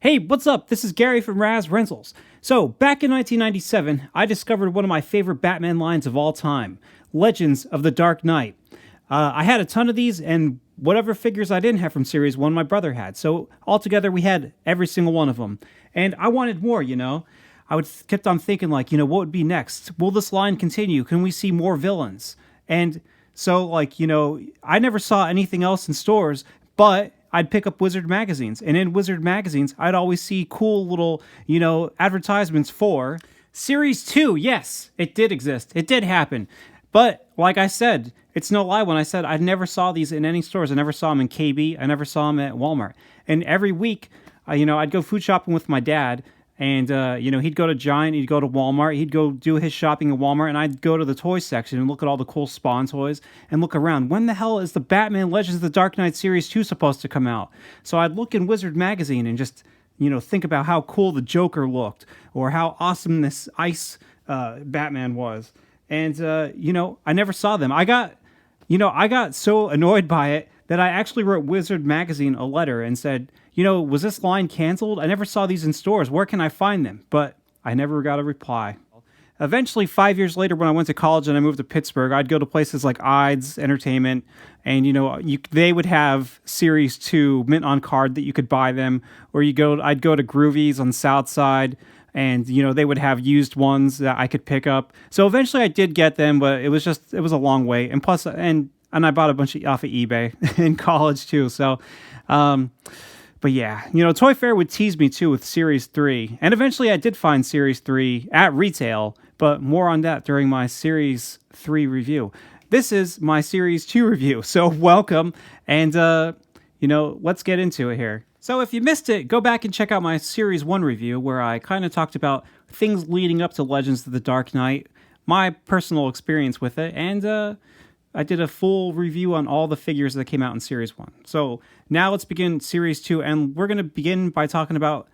Hey, what's up? This is Gary from Raz Rentals. So, back in 1997, I discovered one of my favorite Batman lines of all time, Legends of the Dark Knight. I had a ton of these, and whatever figures I didn't have from Series 1, my brother had. So, altogether, we had every single one of them. And I wanted more. Kept on thinking, what would be next? Will this line continue? Can we see more villains? And so, I never saw anything else in stores, but I'd pick up Wizard magazines. And in Wizard magazines, I'd always see cool little, advertisements for Series 2. Yes, it did exist. It did happen. But like I said, it's no lie when I said I never saw these in any stores. I never saw them in KB. I never saw them at Walmart. And every week, I'd go food shopping with my dad. And, he'd go to Giant, he'd go to Walmart, he'd go do his shopping at Walmart, and I'd go to the toy section and look at all the cool Spawn toys and look around. When the hell is the Batman Legends of the Dark Knight Series 2 supposed to come out? So I'd look in Wizard Magazine and just, think about how cool the Joker looked or how awesome this Ice Batman was. And, I never saw them. I got so annoyed by it that I actually wrote Wizard Magazine a letter and said, was this line canceled? I never saw these in stores. Where can I find them? But I never got a reply. Eventually, 5 years later, when I went to college and I moved to Pittsburgh, I'd go to places like Ides Entertainment, and they would have Series 2 mint on card that you could buy them, or I'd go to Groovy's on the South Side, and they would have used ones that I could pick up. So eventually, I did get them, but it was a long wait, and plus, and I bought a bunch off of eBay in college too. So. But yeah, ToyFare would tease me too with Series 3. And eventually I did find Series 3 at retail, but more on that during my Series 3 review. This is my Series 2 review, so welcome, and, let's get into it here. So if you missed it, go back and check out my Series 1 review, where I kind of talked about things leading up to Legends of the Dark Knight, my personal experience with it, and, I did a full review on all the figures that came out in Series 1. So now let's begin Series 2, and we're going to begin by talking about,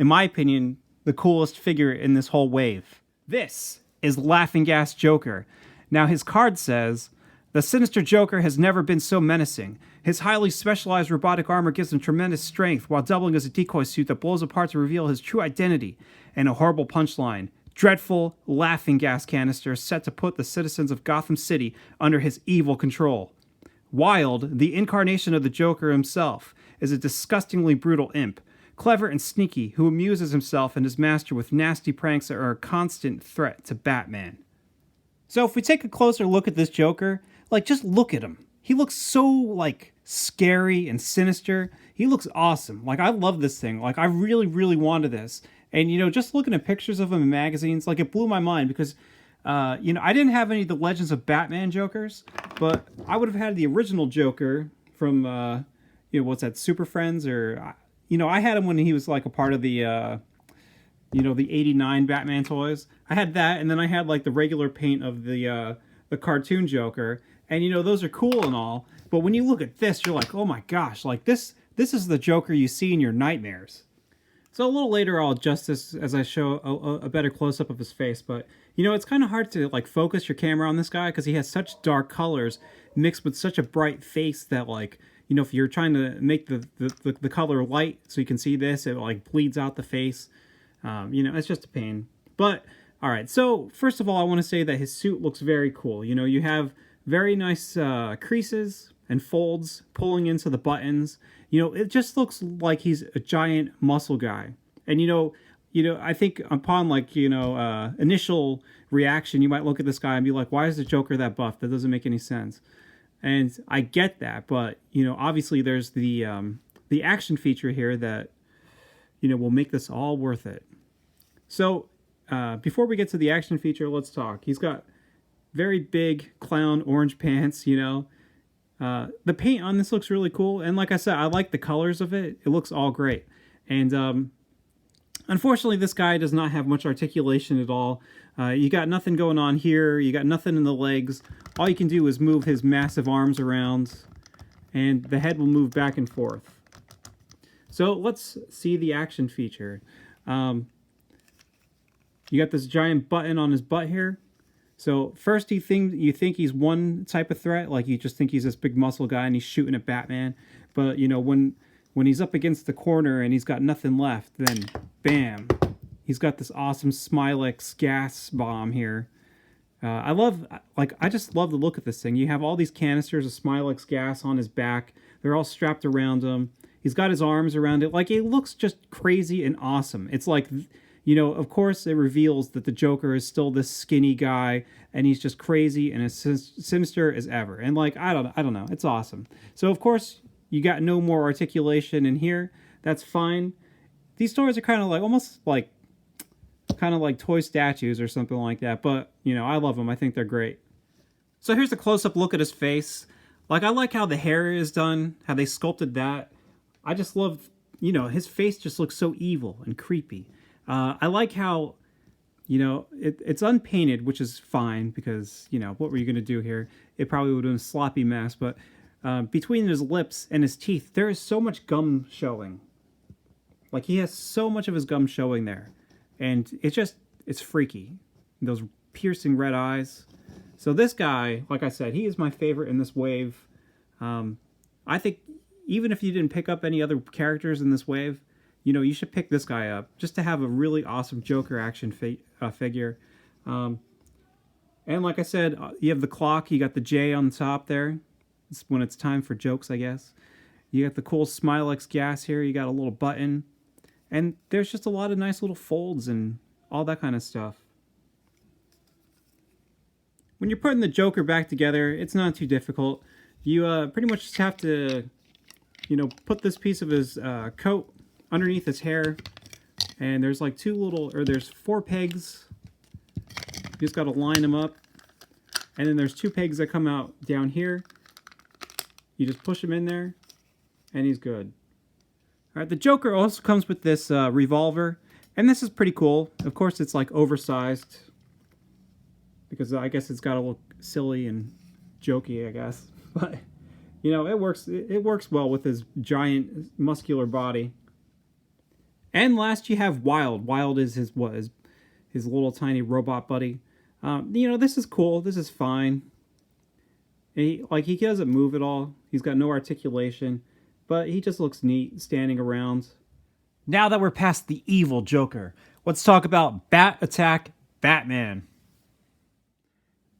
in my opinion, the coolest figure in this whole wave. This is Laughing Gas Joker. Now his card says, "The sinister Joker has never been so menacing. His highly specialized robotic armor gives him tremendous strength while doubling as a decoy suit that blows apart to reveal his true identity." And a horrible punchline. "Dreadful laughing gas canister set to put the citizens of Gotham City under his evil control." Wild, the incarnation of the Joker himself, is a disgustingly brutal imp, clever and sneaky, who amuses himself and his master with nasty pranks that are a constant threat to Batman. So if we take a closer look at this Joker, just look at him. He looks so, scary and sinister. He looks awesome. I love this thing. I really, really wanted this. And, just looking at pictures of him in magazines, it blew my mind because, I didn't have any of the Legends of Batman Jokers, but I would have had the original Joker from, what's that, Super Friends, or, I had him when he was, a part of the, the 89 Batman toys. I had that, and then I had, the regular paint of the cartoon Joker, and, those are cool and all, but when you look at this, you're like, oh my gosh, this is the Joker you see in your nightmares. So a little later, I'll adjust this as I show a better close-up of his face. But, it's kind of hard to, focus your camera on this guy because he has such dark colors mixed with such a bright face that, if you're trying to make the color light so you can see this, it, bleeds out the face. It's just a pain. But, all right. So, first of all, I want to say that his suit looks very cool. You have very nice creases and folds pulling into the buttons. It just looks like he's a giant muscle guy. And, I think upon, initial reaction, you might look at this guy and be like, why is the Joker that buff? That doesn't make any sense. And I get that, but, obviously there's the action feature here that, will make this all worth it. So, before we get to the action feature, let's talk. He's got very big clown orange pants, The paint on this looks really cool, and like I said, I like the colors of it. It looks all great. And unfortunately, this guy does not have much articulation at all. You got nothing going on here. You got nothing in the legs. All you can do is move his massive arms around, and the head will move back and forth. So let's see the action feature. You got this giant button on his butt here. So first you think he's one type of threat, you just think he's this big muscle guy and he's shooting at Batman. But, when when he's up against the corner and he's got nothing left, then bam, he's got this awesome Smilex gas bomb here. I just love the look of this thing. You have all these canisters of Smilex gas on his back. They're all strapped around him. He's got his arms around it. Like, it looks just crazy and awesome. It's like, you know, of course it reveals that the Joker is still this skinny guy, and he's just crazy and as sinister as ever. And like, I don't know. It's awesome. So of course you got no more articulation in here. That's fine. These toys are kind of like, almost like, kind of like toy statues or something like that. But, you know, I love them. I think they're great. So here's a close-up look at his face. Like, I like how the hair is done, how they sculpted that. I just love, you know, his face just looks so evil and creepy. I like how, you know, it's unpainted, which is fine because, you know, what were you going to do here? It probably would have been a sloppy mess. But between his lips and his teeth, there is so much gum showing. Like, he has so much of his gum showing there. And it's freaky. Those piercing red eyes. So this guy, like I said, he is my favorite in this wave. I think even if you didn't pick up any other characters in this wave, you know, you should pick this guy up just to have a really awesome Joker action figure. And like I said, you have the clock. You got the J on the top there. It's when it's time for jokes, I guess. You got the cool Smilex gas here. You got a little button. And there's just a lot of nice little folds and all that kind of stuff. When you're putting the Joker back together, it's not too difficult. You pretty much just have to, you know, put this piece of his coat underneath his hair. And there's like there's 4 pegs. You just got to line them up. And then there's 2 pegs that come out down here. You just push them in there, and he's good. All right, the Joker also comes with this revolver, and this is pretty cool. Of course, it's like oversized, because I guess it's got to look silly and jokey, I guess. But, you know, it works well with his giant, muscular body. And last, you have Wild. Wild is his little tiny robot buddy. You know, this is cool. This is fine. He doesn't move at all. He's got no articulation. But he just looks neat standing around. Now that we're past the evil Joker, let's talk about Bat Attack Batman.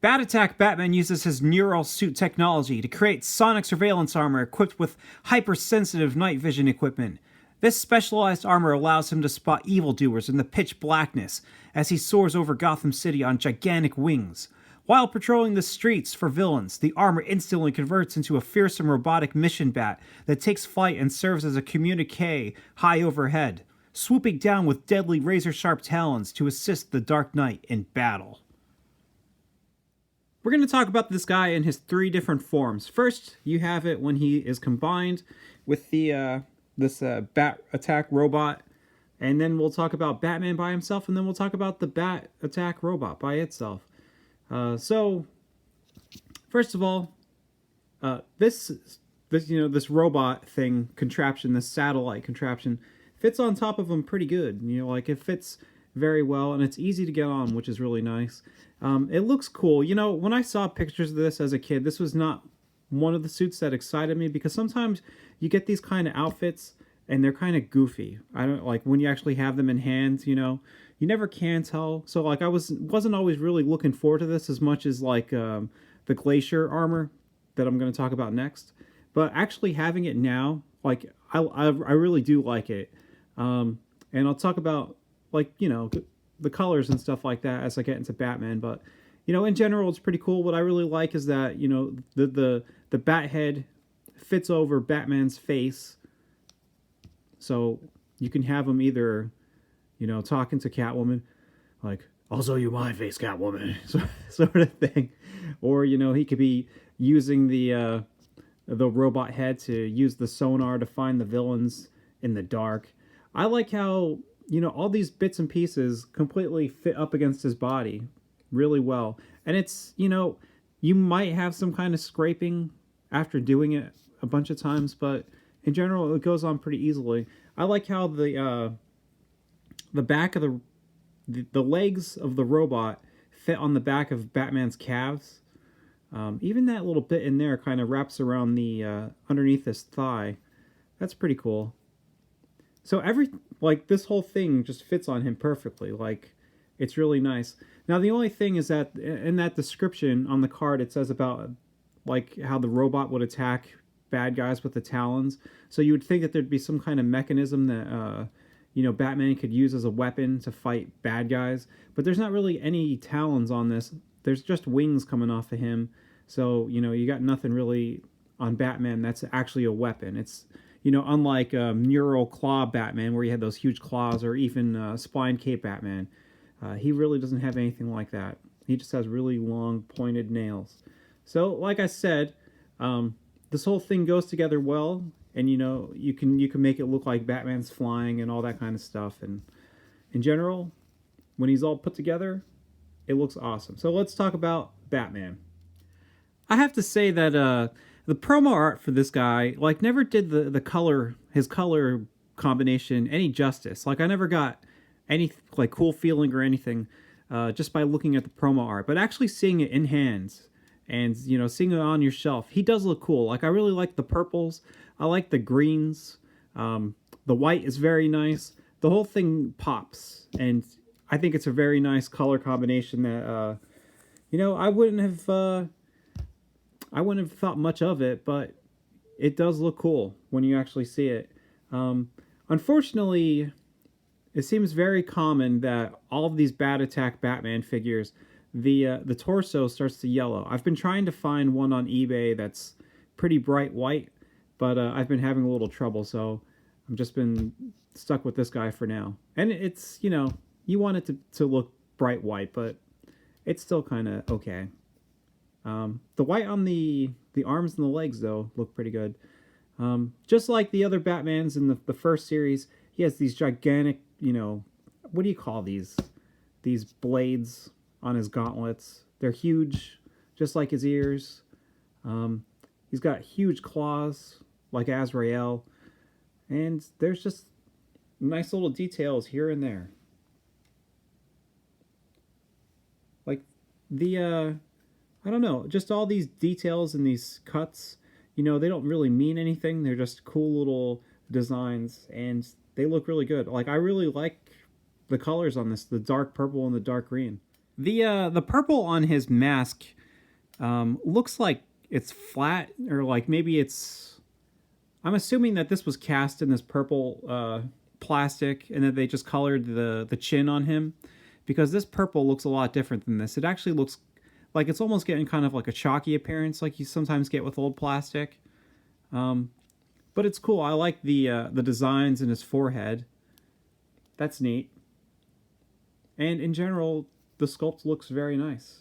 Bat Attack Batman uses his neural suit technology to create sonic surveillance armor equipped with hypersensitive night vision equipment. This specialized armor allows him to spot evildoers in the pitch blackness as he soars over Gotham City on gigantic wings. While patrolling the streets for villains, the armor instantly converts into a fearsome robotic mission bat that takes flight and serves as a communique high overhead, swooping down with deadly razor-sharp talons to assist the Dark Knight in battle. We're going to talk about this guy in his 3 different forms. First, you have it when he is combined with the this Bat Attack robot, and then we'll talk about Batman by himself, and then we'll talk about the Bat Attack robot by itself. So, first of all, this robot thing, contraption, this satellite contraption, fits on top of him pretty good. You know, like, it fits very well, and it's easy to get on, which is really nice. It looks cool. You know, when I saw pictures of this as a kid, this was not one of the suits that excited me, because sometimes you get these kind of outfits, and they're kind of goofy. I don't like when you actually have them in hand, you know. You never can tell. So, like, I wasn't always really looking forward to this as much as, like, the Glacier armor that I'm going to talk about next. But actually having it now, like, I really do like it. And I'll talk about, like, you know, the colors and stuff like that as I get into Batman. But, you know, in general, it's pretty cool. What I really like is that, you know, the bat head fits over Batman's face. So you can have him either, you know, talking to Catwoman, like, I'll show you my face, Catwoman, sort of thing. Or, you know, he could be using the robot head to use the sonar to find the villains in the dark. I like how, you know, all these bits and pieces completely fit up against his body really well. And it's, you know, you might have some kind of scraping after doing it a bunch of times, but in general, it goes on pretty easily. I like how the back of the legs of the robot fit on the back of Batman's calves. Even that little bit in there kind of wraps around the underneath his thigh. That's pretty cool. So this whole thing just fits on him perfectly. Like, it's really nice. Now the only thing is that in that description on the card it says about like how the robot would attack bad guys with the talons. So you would think that there'd be some kind of mechanism that Batman could use as a weapon to fight bad guys, but there's not really any talons on this. There's just wings coming off of him. So, you got nothing really on Batman that's actually a weapon. It's, unlike Neural Claw Batman, where you had those huge claws, or even Spine Cape Batman, he really doesn't have anything like that. He just has really long, pointed nails. So, like I said, this whole thing goes together well, and you can make it look like Batman's flying and all that kind of stuff. And in general, when he's all put together, it looks awesome. So let's talk about Batman. I have to say that the promo art for this guy never did his color combination any justice. I never got any cool feeling or anything just by looking at the promo art, but actually seeing it in hands and seeing it on your shelf, he does look cool. I really like the purples. I like the greens. The white is very nice. The whole thing pops, and I think it's a very nice color combination that I wouldn't have thought much of it, but it does look cool when you actually see it. Unfortunately, it seems very common that all of these Bat Attack Batman figures, the torso starts to yellow. I've been trying to find one on eBay that's pretty bright white, but I've been having a little trouble, so I've just been stuck with this guy for now. And it's, you want it to look bright white, but it's still kind of okay. The white on the arms and the legs, though, look pretty good. Just like the other Batmans in the first series, he has these gigantic, what do you call these? These blades on his gauntlets. They're huge, just like his ears. He's got huge claws, like Azrael. And there's just nice little details here and there. Like I don't know, just all these details and these cuts, they don't really mean anything. They're just cool little designs, and they look really good. I really like the colors on this, the dark purple and the dark green. The purple on his mask looks like it's flat, or maybe it's... I'm assuming that this was cast in this purple plastic, and that they just colored the chin on him, because this purple looks a lot different than this. It actually looks like it's almost getting kind of like a chalky appearance, like you sometimes get with old plastic. But it's cool. I like the designs in his forehead. That's neat. And in general, the sculpt looks very nice.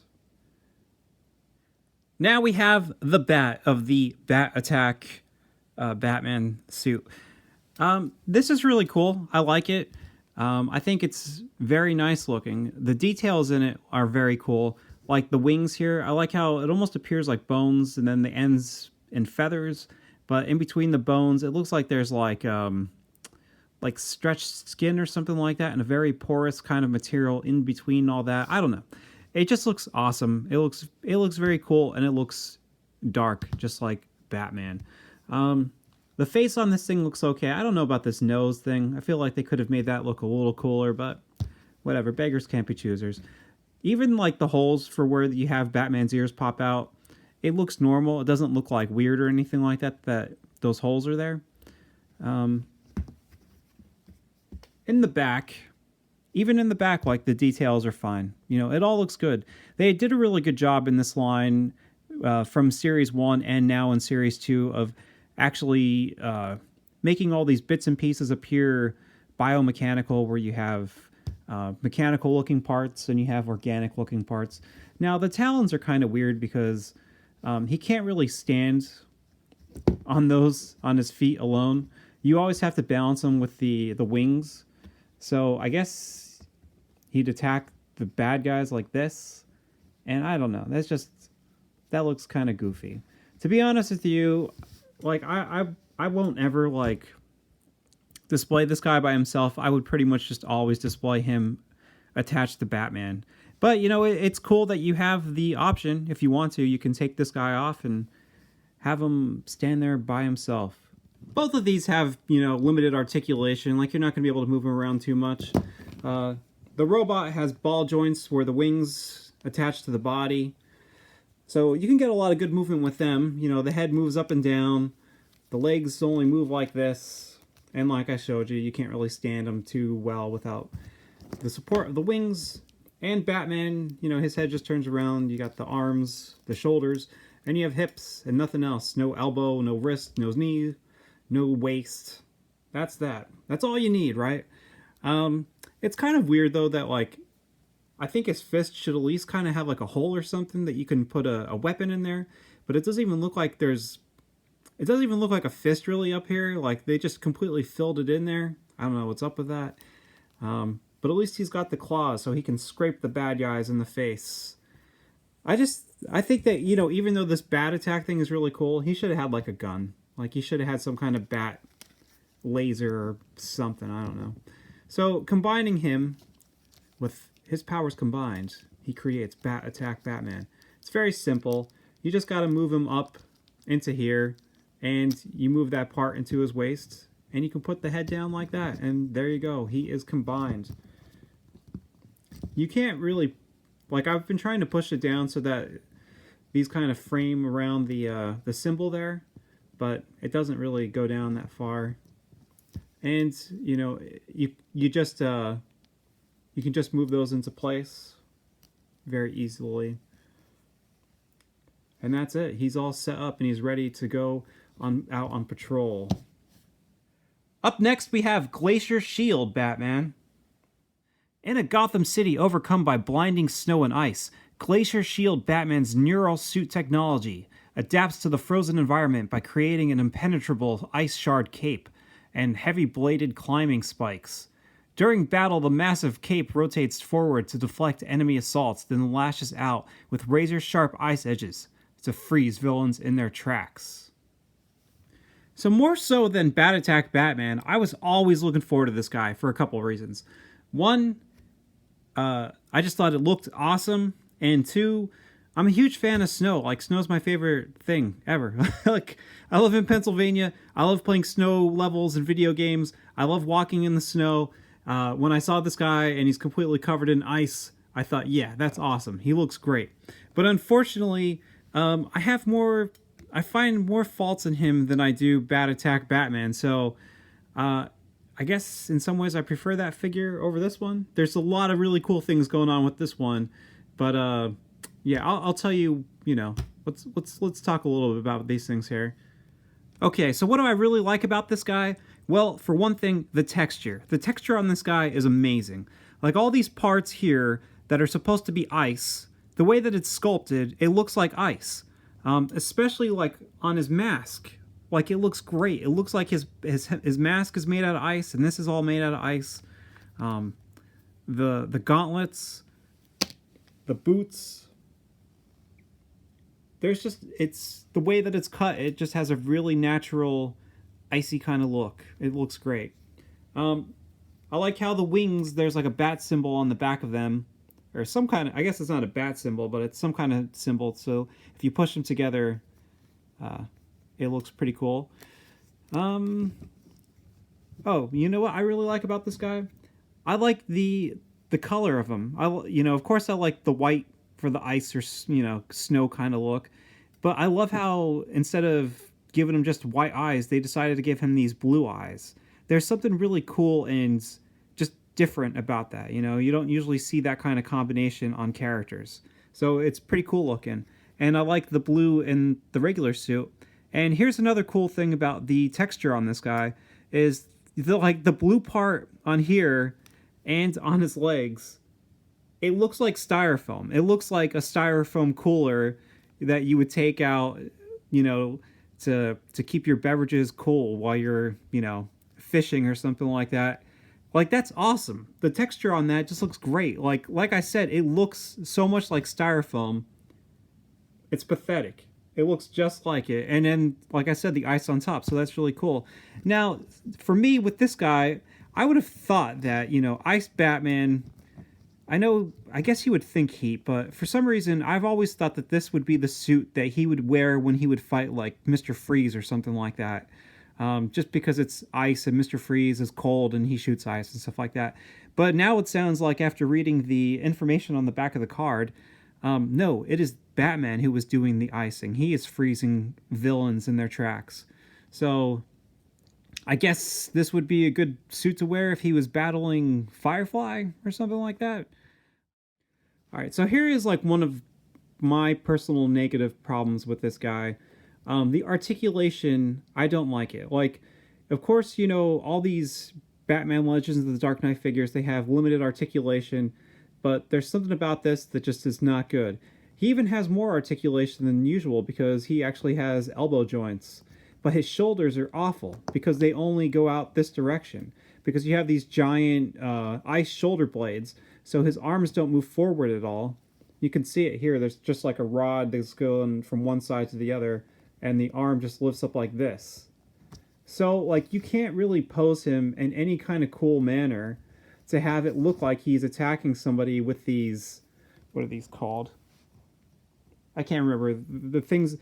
Now we have the bat of the Bat Attack Batman suit. This is really cool. I like it. I think it's very nice looking. The details in it are very cool. Like the wings here, I like how it almost appears like bones, and then the ends in feathers. But in between the bones, it looks like there's like stretched skin or something like that, and a very porous kind of material in between all that. I don't know. It just looks awesome. It looks very cool, and it looks dark, just like Batman. The face on this thing looks okay. I don't know about this nose thing. I feel like they could have made that look a little cooler, but whatever. Beggars can't be choosers. Even the holes for where you have Batman's ears pop out, it looks normal. It doesn't look weird or anything like that those holes are there. In the back, even in the back, the details are fine. It all looks good. They did a really good job in this line from Series 1 and now in Series 2 of actually making all these bits and pieces appear biomechanical, where you have mechanical looking parts and you have organic looking parts. Now the talons are kind of weird because he can't really stand on his feet alone. You always have to balance them with the wings. So I guess he'd attack the bad guys like this, and I don't know. That looks kind of goofy. To be honest with you, I won't ever display this guy by himself. I would pretty much just always display him attached to Batman. But, it's cool that you have the option. If you want to, you can take this guy off and have him stand there by himself. Both of these have, limited articulation. Like, you're not going to be able to move them around too much. The robot has ball joints where the wings attach to the body. So you can get a lot of good movement with them. The head moves up and down. The legs only move like this. And like I showed you, you can't really stand them too well without the support of the wings. And Batman, his head just turns around. You got the arms, the shoulders, and you have hips and nothing else. No elbow, no wrist, no knee, no waist. That's that. That's all you need, right? It's kind of weird, though, that, like, I think his fist should at least kind of have, like, a hole or something that you can put a weapon in there. But it doesn't even look like there's... It doesn't even look like a fist really up here. Like, they just completely filled it in there. I don't know what's up with that. But at least he's got the claws, so he can scrape the bad guys in the face. I think that, even though this bat attack thing is really cool, he should have had, like, a gun. Like, he should have had some kind of bat laser or something. I don't know. So, combining him with his powers combined, he creates Bat Attack Batman. It's very simple. You just got to move him up into here, and you move that part into his waist, and you can put the head down like that, and there you go. He is combined. You can't really... Like, I've been trying to push it down so that these kind of frame around the symbol there, but it doesn't really go down that far. And, you can just move those into place very easily. And that's it. He's all set up and he's ready to go out on patrol. Up next, we have Glacier Shield Batman. In a Gotham City overcome by blinding snow and ice, Glacier Shield Batman's neural suit technology adapts to the frozen environment by creating an impenetrable ice shard cape and heavy-bladed climbing spikes. During battle, the massive cape rotates forward to deflect enemy assaults, then lashes out with razor-sharp ice edges to freeze villains in their tracks. So more so than Bat Attack Batman, I was always looking forward to this guy for a couple of reasons. One, I just thought it looked awesome, and two, I'm a huge fan of snow. Like, snow's my favorite thing ever. Like, I live in Pennsylvania. I love playing snow levels in video games. I love walking in the snow. When I saw this guy and he's completely covered in ice, I thought, yeah, that's awesome. He looks great. But unfortunately, I find more faults in him than I do Bat Attack Batman. So, I guess in some ways I prefer that figure over this one. There's a lot of really cool things going on with this one, but yeah, I'll tell you. Let's talk a little bit about these things here. Okay, so what do I really like about this guy? Well, for one thing, the texture. The texture on this guy is amazing. Like, all these parts here that are supposed to be ice, the way that it's sculpted, it looks like ice. Especially like on his mask. Like, it looks great. It looks like his mask is made out of ice, and this is all made out of ice. The gauntlets, the boots. It's the way that it's cut. It just has a really natural, icy kind of look. It looks great. I like how the wings, there's like a bat symbol on the back of them, or some kind of, I guess it's not a bat symbol, but it's some kind of symbol. So if you push them together, it looks pretty cool. Oh, you know what I really like about this guy? I like the color of him. Of course I like the white for the ice or, snow kind of look. But I love how instead of giving him just white eyes, they decided to give him these blue eyes. There's something really cool and just different about that. You don't usually see that kind of combination on characters. So it's pretty cool looking. And I like the blue in the regular suit. And here's another cool thing about the texture on this guy is the blue part on here and on his legs. It looks like styrofoam. It looks like a styrofoam cooler that you would take out, to keep your beverages cool while you're, fishing or something like that. Like, that's awesome. The texture on that just looks great. Like I said, it looks so much like styrofoam. It's pathetic. It looks just like it. And then, like I said, the ice on top. So that's really cool. Now, for me, with this guy, I would have thought that, Ice Batman... I guess he would think heat, but for some reason, I've always thought that this would be the suit that he would wear when he would fight, like, Mr. Freeze or something like that. just because it's ice and Mr. Freeze is cold and he shoots ice and stuff like that. But now it sounds like after reading the information on the back of the card, no, it is Batman who was doing the icing. He is freezing villains in their tracks. So I guess this would be a good suit to wear if he was battling Firefly or something like that. All right, so here is like one of my personal negative problems with this guy. The articulation, I don't like it. Like, of course, you know, all these Batman Legends of the Dark Knight figures, they have limited articulation, but there's something about this that just is not good. He even has more articulation than usual because he actually has elbow joints. But his shoulders are awful because they only go out this direction. Because you have these giant ice shoulder blades, so his arms don't move forward at all. You can see it here. There's just like a rod that's going from one side to the other, and the arm just lifts up like this. So, like, you can't really pose him in any kind of cool manner to have it look like he's attacking somebody with these... What are these called? I can't remember. The things,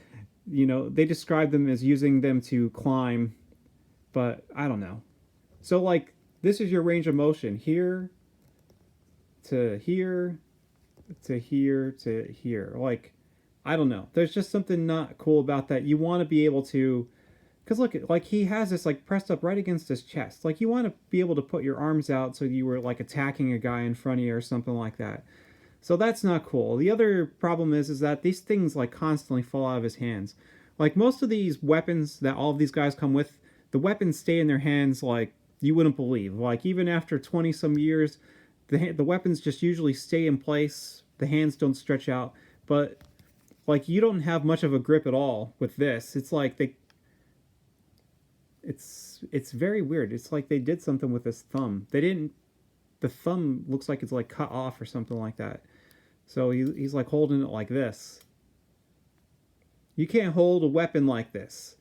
you know, they describe them as using them to climb, but I don't know. So, like, this is your range of motion. Here to here to here to here. Like, I don't know. There's just something not cool about that. You want to be able to... Because look, like, he has this, like, pressed up right against his chest. Like, you want to be able to put your arms out so you were, like, attacking a guy in front of you or something like that. So that's not cool. The other problem is that these things, like, constantly fall out of his hands. Like, most of these weapons that all of these guys come with, the weapons stay in their hands, like, you wouldn't believe. Like, even after 20-some years, the weapons just usually stay in place. The hands don't stretch out. But, like, you don't have much of a grip at all with this. It's like they... It's very weird. It's like they did something with his thumb. They didn't... The thumb looks like it's like cut off or something like that. So he's like holding it like this. You can't hold a weapon like this.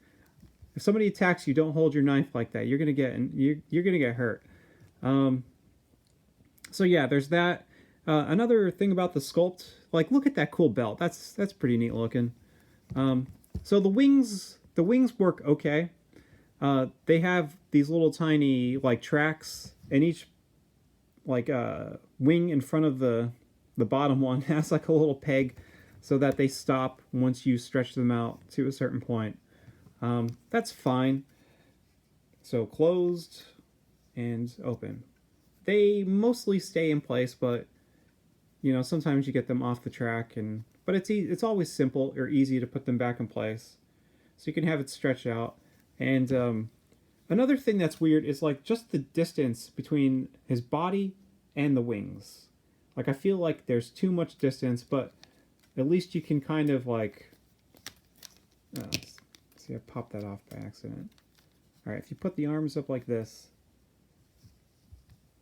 If somebody attacks you, don't hold your knife like that. You're gonna get hurt. So yeah, there's that. Another thing about the sculpt, like, look at that cool belt. That's pretty neat looking. So the wings work okay. They have these little tiny, like, tracks, and each, like, wing in front of the bottom one has, like, a little peg so that they stop once you stretch them out to a certain point. That's fine. So closed and open. They mostly stay in place, but, you know, sometimes you get them off the track, but it's always simple or easy to put them back in place. So you can have it stretch out. And another thing that's weird is, like, just the distance between his body and the wings. Like, I feel like there's too much distance, but at least you can kind of, like... see, I popped that off by accident. Alright, if you put the arms up like this,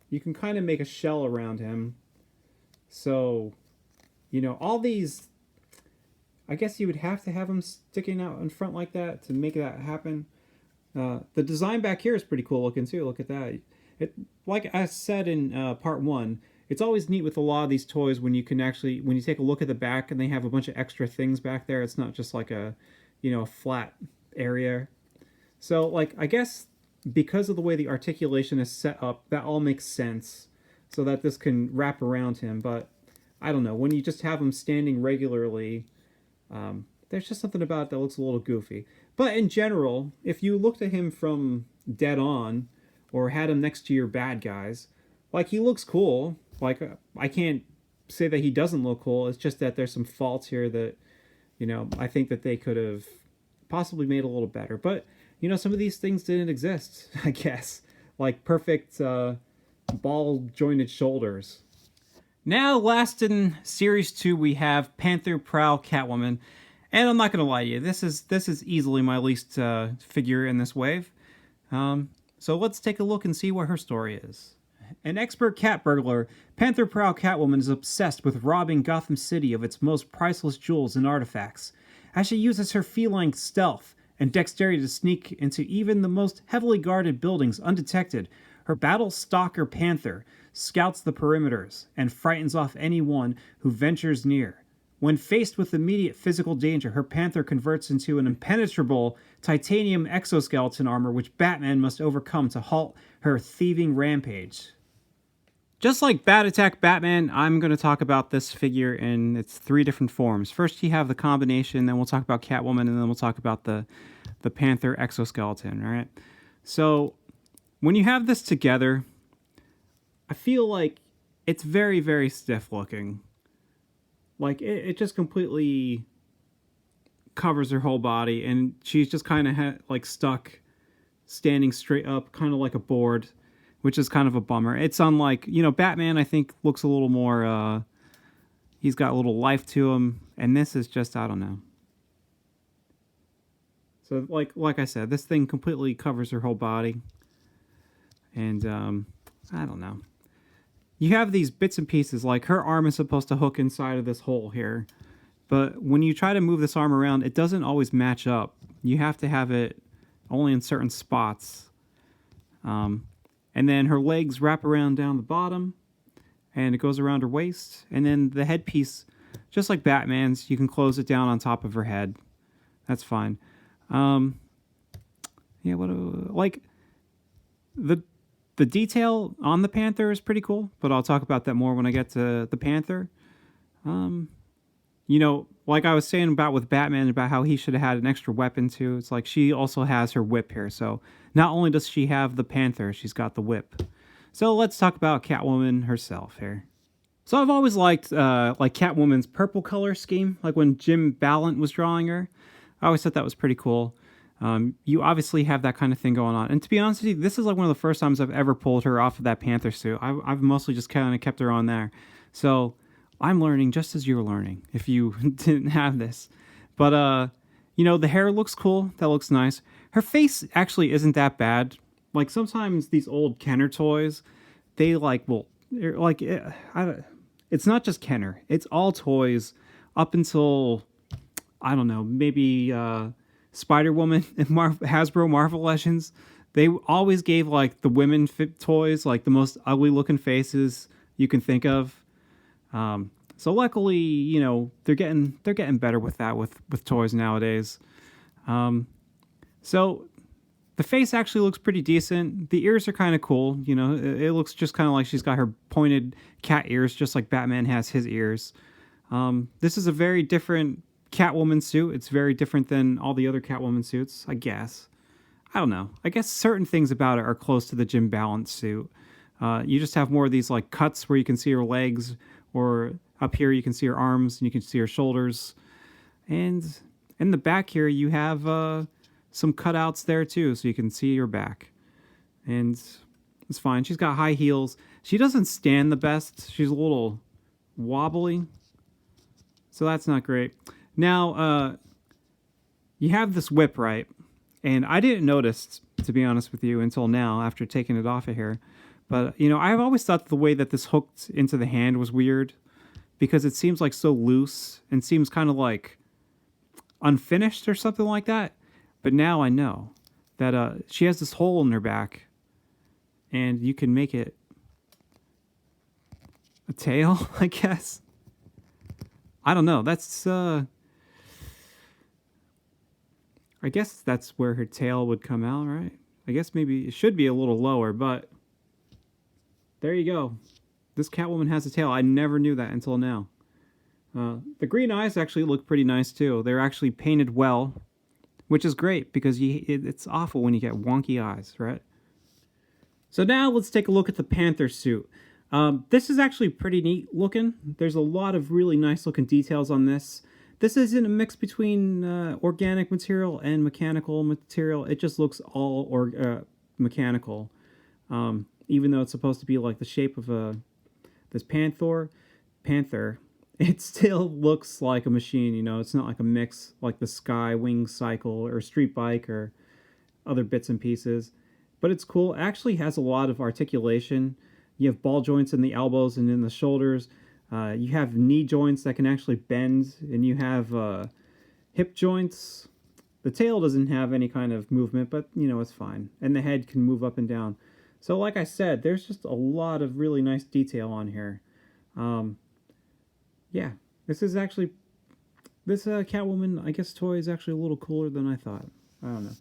you can kind of make a shell around him. So, you know, all these... I guess you would have to have them sticking out in front like that to make that happen. The design back here is pretty cool looking too. Look at that. Like I said in part 1, it's always neat with a lot of these toys when you take a look at the back and they have a bunch of extra things back there. It's not just like a, you know, a flat area. So, like, I guess because of the way the articulation is set up, that all makes sense so that this can wrap around him. But I don't know, when you just have him standing regularly, there's just something about it that looks a little goofy. But in general, if you looked at him from dead on, or had him next to your bad guys, like, he looks cool. Like, I can't say that he doesn't look cool. It's just that there's some faults here that, you know, I think that they could have possibly made a little better. But, you know, some of these things didn't exist, I guess. Like perfect ball-jointed shoulders. Now, last in Series 2, we have Panther, Prowl, Catwoman. And I'm not going to lie to you, this is easily my least figure in this wave. So let's take a look and see what her story is. An expert cat burglar, Panther Prowl Catwoman is obsessed with robbing Gotham City of its most priceless jewels and artifacts, as she uses her feline stealth and dexterity to sneak into even the most heavily guarded buildings undetected. Her battle stalker Panther scouts the perimeters and frightens off anyone who ventures near. When faced with immediate physical danger, her Panther converts into an impenetrable titanium exoskeleton armor which Batman must overcome to halt her thieving rampage. Just like Bat Attack Batman, I'm going to talk about this figure in its 3 different forms. First, you have the combination, then we'll talk about Catwoman, and then we'll talk about the Panther exoskeleton, all right? So, when you have this together, I feel like it's very, very stiff looking. Like, it just completely covers her whole body, and she's just kind of like stuck, standing straight up, kind of like a board, which is kind of a bummer. It's unlike, Batman, I think, looks a little more, he's got a little life to him, and this is just, I don't know. So, like I said, this thing completely covers her whole body, and, I don't know. You have these bits and pieces, like her arm is supposed to hook inside of this hole here, but when you try to move this arm around, it doesn't always match up. You have to have it only in certain spots. And then her legs wrap around down the bottom, and it goes around her waist, and then the headpiece, just like Batman's, you can close it down on top of her head. That's fine. Yeah, like, the detail on the Panther is pretty cool, but I'll talk about that more when I get to the Panther. Like I was saying about with Batman, about how he should have had an extra weapon too. It's like she also has her whip here. So not only does she have the Panther, she's got the whip. So let's talk about Catwoman herself here. So I've always liked like Catwoman's purple color scheme, like when Jim Ballant was drawing her. I always thought that was pretty cool. You obviously have that kind of thing going on. And to be honest with you, this is like one of the first times I've ever pulled her off of that Panther suit. I've mostly just kind of kept her on there. So I'm learning just as you're learning if you didn't have this. But, the hair looks cool. That looks nice. Her face actually isn't that bad. Like sometimes these old Kenner toys, they it's not just Kenner. It's all toys up until, I don't know, maybe, Spider-Woman and Hasbro Marvel Legends, they always gave like the women fit toys like the most ugly looking faces you can think of. So luckily, they're getting better with that with toys nowadays. So the face actually looks pretty decent. The ears are kind of cool. It looks just kind of like she's got her pointed cat ears, just like Batman has his ears. This is a very different Catwoman suit. It's very different than all the other Catwoman suits, I guess. I don't know. I guess certain things about it are close to the Jim Ballant suit. You just have more of these like cuts where you can see her legs, or up here you can see her arms and you can see her shoulders. And in the back here you have some cutouts there too, so you can see her back. And it's fine. She's got high heels. She doesn't stand the best. She's a little wobbly, so that's not great. Now, you have this whip, right? And I didn't notice, to be honest with you, until now, after taking it off of here. But, I've always thought the way that this hooked into the hand was weird, because it seems like so loose and seems kind of like unfinished or something like that. But now I know that she has this hole in her back, and you can make it a tail, I guess. I don't know. That's, I guess that's where her tail would come out, right? I guess maybe it should be a little lower, but there you go. This Catwoman has a tail. I never knew that until now. The green eyes actually look pretty nice too. They're actually painted well, which is great because it's awful when you get wonky eyes, right? So now let's take a look at the Panther suit. This is actually pretty neat looking. There's a lot of really nice looking details on this. This isn't a mix between organic material and mechanical material. It just looks all mechanical. Even though it's supposed to be like the shape of this Panther, it still looks like a machine, It's not like a mix like the Sky Wing Cycle or Street Bike or other bits and pieces. But it's cool. It actually has a lot of articulation. You have ball joints in the elbows and in the shoulders. You have knee joints that can actually bend, and you have hip joints. The tail doesn't have any kind of movement, but, it's fine. And the head can move up and down. So, like I said, there's just a lot of really nice detail on here. Yeah, this is actually This Catwoman, I guess, toy is actually a little cooler than I thought. I don't know.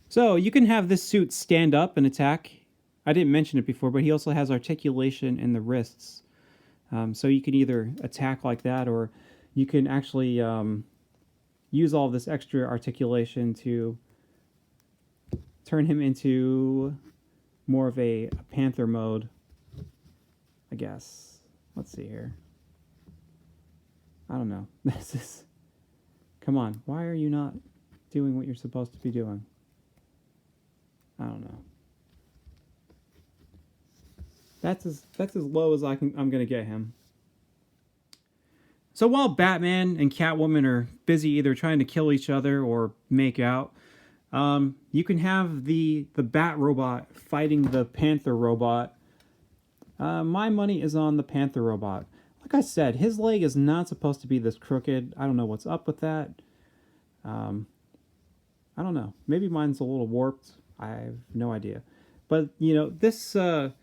So you can have this suit stand up and attack. I didn't mention it before, but he also has articulation in the wrists. So you can either attack like that, or you can actually use all this extra articulation to turn him into more of a Panther mode, I guess. Let's see here. I don't know. This is... Come on. Why are you not doing what you're supposed to be doing? I don't know. That's as low as I'm gonna get him. So while Batman and Catwoman are busy either trying to kill each other or make out, you can have the Bat robot fighting the Panther robot. My money is on the Panther robot. Like I said, his leg is not supposed to be this crooked. I don't know what's up with that. I don't know. Maybe mine's a little warped. I have no idea. But, you know, this, at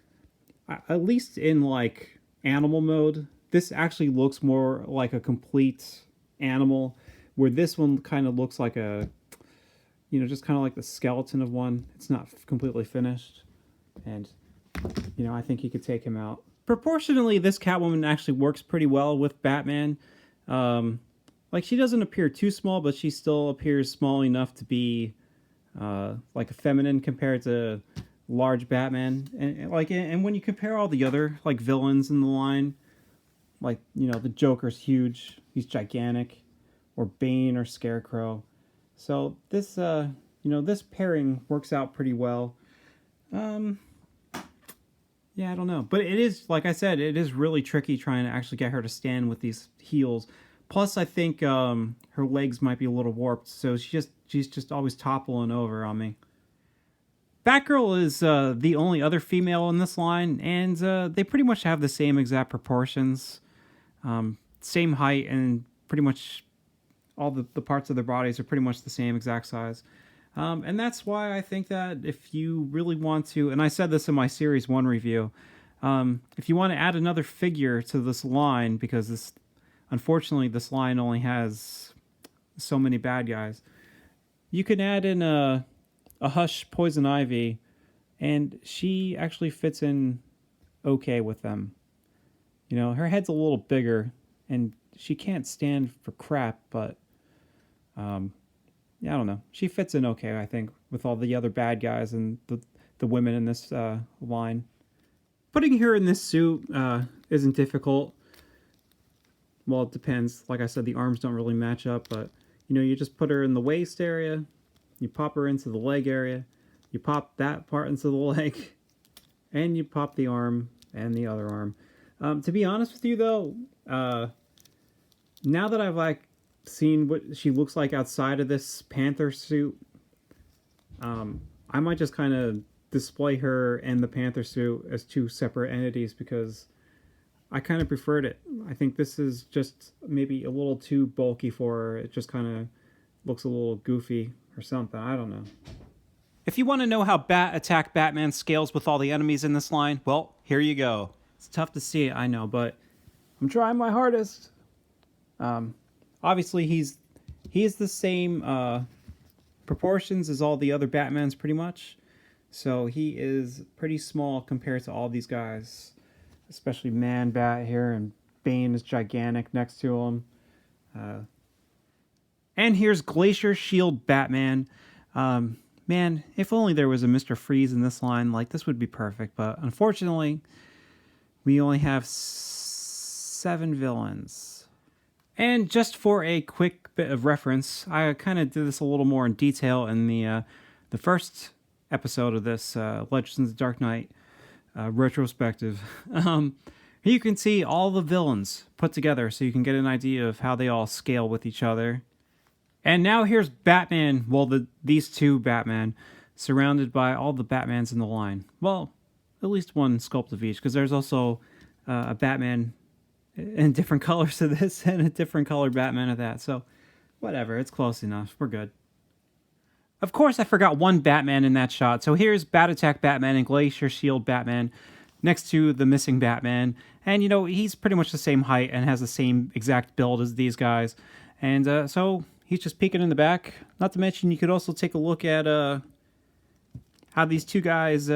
least in, like, animal mode, this actually looks more like a complete animal, where this one kind of looks like a, you know, just kind of like the skeleton of one. It's not completely finished. And, you know, I think he could take him out. Proportionally, this Catwoman actually works pretty well with Batman. Like, she doesn't appear too small, but she still appears small enough to be like a feminine compared to large Batman. And when you compare all the other like villains in the line, like, you know, the Joker's huge, he's gigantic, or Bane or Scarecrow. So this you know, this pairing works out pretty well. Yeah, I don't know. But it is, like I said, it is really tricky trying to actually get her to stand with these heels. Plus, I think her legs might be a little warped, so she's just always toppling over on me. Batgirl is the only other female in this line, and they pretty much have the same exact proportions. Same height, and pretty much all the parts of their bodies are pretty much the same exact size. And that's why I think that if you really want to, and I said this in my Series 1 review, if you want to add another figure to this line, because unfortunately this line only has so many bad guys, you can add in a Hush Poison Ivy, and she actually fits in okay with them. You know, her head's a little bigger, and she can't stand for crap, but yeah, I don't know. She fits in okay, I think, with all the other bad guys and the women in this line. Putting her in this suit isn't difficult. Well, it depends. Like I said, the arms don't really match up, but, you know, you just put her in the waist area, you pop her into the leg area, you pop that part into the leg, and you pop the arm and the other arm. To be honest with you, though, now that I've, like, seen what she looks like outside of this Panther suit, I might just kind of display her and the Panther suit as two separate entities, because I kind of preferred it. I think this is just maybe a little too bulky for her. It just kind of looks a little goofy or something. I don't know. If you want to know how Bat Attack Batman scales with all the enemies in this line, well, here you go. It's tough to see it, I know, but I'm trying my hardest. Obviously, he's the same proportions as all the other Batmans, pretty much. So he is pretty small compared to all these guys, especially Man-Bat here, and Bane is gigantic next to him. And here's Glacier Shield Batman. Man, if only there was a Mr. Freeze in this line, like, this would be perfect. But unfortunately, we only have 7 villains. And just for a quick bit of reference, I kind of did this a little more in detail in the first episode of this Legends of the Dark Knight retrospective. Here you can see all the villains put together, so you can get an idea of how they all scale with each other. And now here's Batman, well, these two Batman, surrounded by all the Batmans in the line. Well, at least one sculpt of each, because there's also a Batman in different colors to this, and a different colored Batman of that. So, whatever, it's close enough. We're good. Of course, I forgot one Batman in that shot. So here's Bat Attack Batman and Glacier Shield Batman next to the missing Batman. And, you know, he's pretty much the same height and has the same exact build as these guys. And so he's just peeking in the back. Not to mention, you could also take a look at how these two guys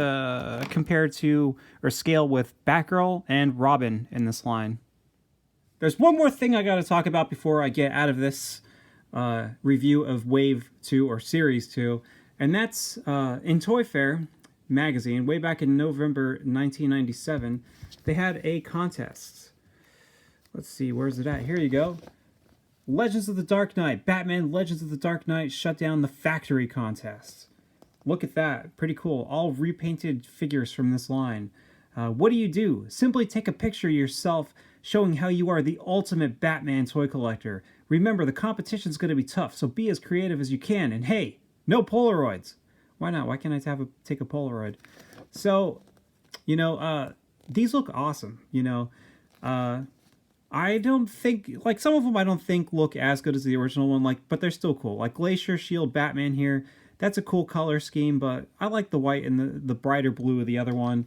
compare to or scale with Batgirl and Robin in this line. There's one more thing I got to talk about before I get out of this review of Wave 2 or Series 2, and that's in ToyFare magazine, way back in November 1997, they had a contest. Let's see, where's it at? Here you go. Legends of the Dark Knight, Batman Legends of the Dark Knight shut down the factory contest. Look at that, pretty cool. All repainted figures from this line. What do? Simply take a picture of yourself showing how you are the ultimate Batman toy collector. Remember, the competition's going to be tough, so be as creative as you can. And hey, no Polaroids. Why not? Why can't I take a Polaroid? So, you know, these look awesome, you know. I don't think, like, some of them I don't think look as good as the original one, like, but they're still cool. Like Glacier, Shield, Batman here. That's a cool color scheme, but I like the white and the brighter blue of the other one.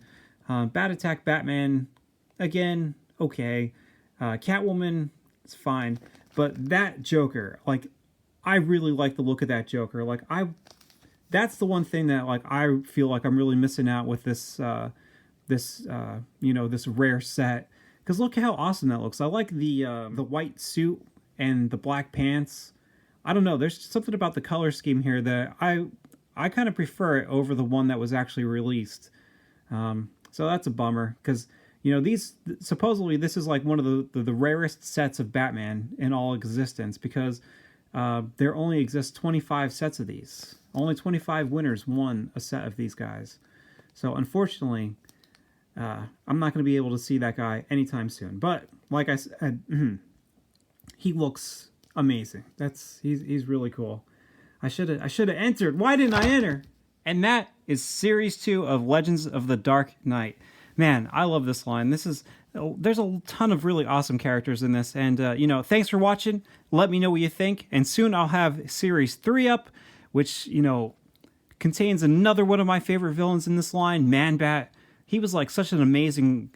Bat Attack Batman, again, okay. Catwoman, it's fine. But that Joker, like, I really like the look of that Joker. Like, that's the one thing that, like, I feel like I'm really missing out with this, you know, this rare set. Because look how awesome that looks. I like the white suit and the black pants. I don't know. There's something about the color scheme here that I kind of prefer it over the one that was actually released. So that's a bummer because, you know, these supposedly this is like one of the rarest sets of Batman in all existence because there only exists 25 sets of these. Only 25 winners won a set of these guys. So unfortunately, I'm not going to be able to see that guy anytime soon. But like I said, he looks amazing. He's really cool. I should have entered. Why didn't I enter? And that is Series 2 of Legends of the Dark Knight. Man, I love this line. There's a ton of really awesome characters in this. And, you know, thanks for watching. Let me know what you think. And soon I'll have Series 3 up, which, you know, contains another one of my favorite villains in this line, Man-Bat. He was, like, such an amazing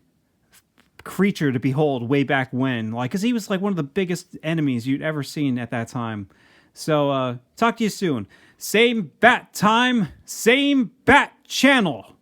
creature to behold way back when. Like, because he was, like, one of the biggest enemies you'd ever seen at that time. So, talk to you soon. Same bat time, same bat channel.